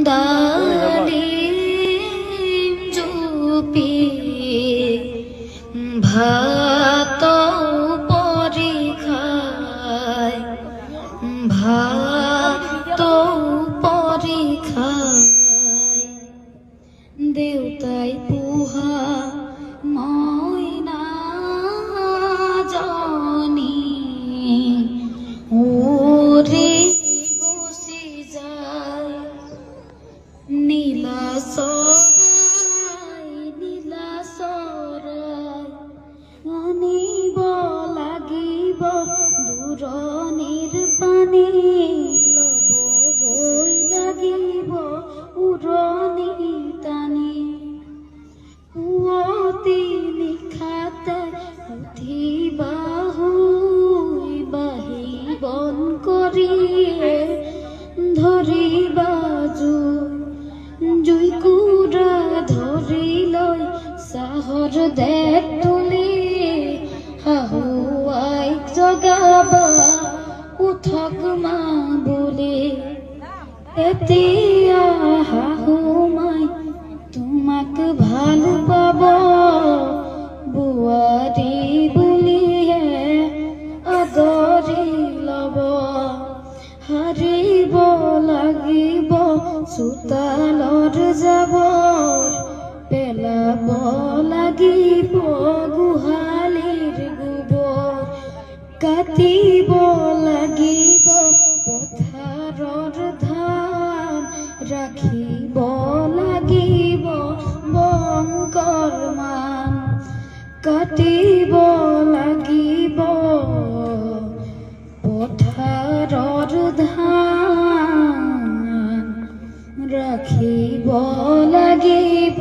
ডালিম জুপি ভাত পরীক্ষায় ভাত পরীক্ষায় দেউতাই পুহা ময়না জনি ওরে গুছি যায় নীলা সরাই আনিব লাগিব দূৰণিৰ পানী লব গৈ লাগিব উৰণি টানি পুৱতি নিশাতে উঠিবা হৈ বাহি বন কৰিয়ে ধৰিবা জুইকুৰা ধৰি লৈ চাহৰ দেখ তুলি শাহুৱাইক জগাবা উঠক মা বুলি এতিয়া শাহুমাই তোমাক ভাল পাব বোৱাৰী বুলিহে আদৰি লব হাৰিব লাগিব চোতালৰ জাবৰ পেলাব লাগিব গোহালিৰ গোবৰ কাটিব লাগিব পথাৰৰ ধান ৰাখিব লাগিব বংকৰ মান কাটিব লাগিব পথাৰৰ ধান ৰাখিব লাগিব